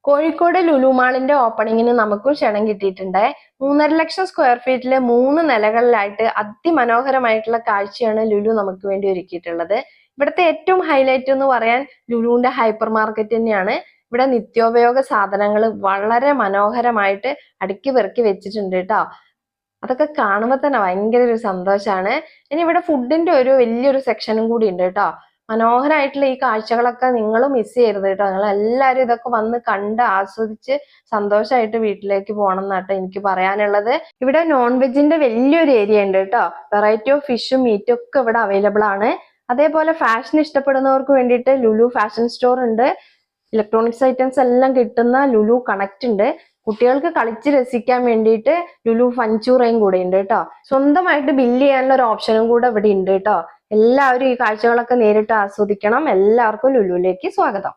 കോഴിക്കോട് ലുലു മാളിന്റെ ഓപ്പണിങ്ങിന് നമുക്കും ക്ഷണം കിട്ടിയിട്ടുണ്ട്. 3.5 ലക്ഷം സ്ക്വയർ ഫീറ്റിലെ 3 നിലകളിലായിട്ട് അതിമനോഹരമായിട്ടുള്ള കാഴ്ചയാണ് ലുലു നമുക്ക് വേണ്ടി ഒരുക്കിയിട്ടുള്ളത്. ഇവിടുത്തെ ഏറ്റവും ഹൈലൈറ്റ് എന്ന് പറയാൻ ലുലുവിന്റെ ഹൈപ്പർ മാർക്കറ്റ് തന്നെയാണ്. ഇവിടെ നിത്യോപയോഗ സാധനങ്ങൾ വളരെ മനോഹരമായിട്ട് അടുക്കി പെറുക്കി വെച്ചിട്ടുണ്ട് കേട്ടോ. അതൊക്കെ കാണുമ്പോൾ തന്നെ ഭയങ്കര ഒരു സന്തോഷമാണ്. ഇനി ഇവിടെ ഫുഡിന്റെ ഒരു വലിയൊരു സെക്ഷനും കൂടി ഉണ്ട് കേട്ടോ. മനോഹരമായിട്ടുള്ള ഈ കാഴ്ചകളൊക്കെ നിങ്ങൾ മിസ് ചെയ്യരുത് കേട്ടോ. നിങ്ങൾ എല്ലാവരും ഇതൊക്കെ വന്ന് കണ്ട് ആസ്വദിച്ച് സന്തോഷമായിട്ട് വീട്ടിലേക്ക് പോകണം എന്നാട്ടോ എനിക്ക് പറയാനുള്ളത്. ഇവിടെ നോൺ വെജിന്റെ വലിയൊരു ഏരിയ ഉണ്ട് കേട്ടോ. വെറൈറ്റി ഓഫ് ഫിഷും മീറ്റും ഒക്കെ ഇവിടെ അവൈലബിൾ ആണ്. അതേപോലെ ഫാഷൻ ഇഷ്ടപ്പെടുന്നവർക്ക് വേണ്ടിയിട്ട് ലുലു ഫാഷൻ സ്റ്റോർ ഉണ്ട്. ഇലക്ട്രോണിക്സ് ഐറ്റംസ് എല്ലാം കിട്ടുന്ന ലുലു കണക്ട് ഉണ്ട്. കുട്ടികൾക്ക് കളിച്ച് രസിക്കാൻ വേണ്ടിയിട്ട് ലുലു ഫഞ്ചൂറയും കൂടെ ഉണ്ട് കേട്ടോ. സ്വന്തമായിട്ട് ബില്ല് ചെയ്യാനുള്ള ഒരു ഓപ്ഷനും കൂടെ ഇവിടെ ഉണ്ട് കേട്ടോ. എല്ലാവരും ഈ കാഴ്ചകളൊക്കെ നേരിട്ട് ആസ്വദിക്കണം. എല്ലാവർക്കും ലുലുവിലേക്ക് സ്വാഗതം.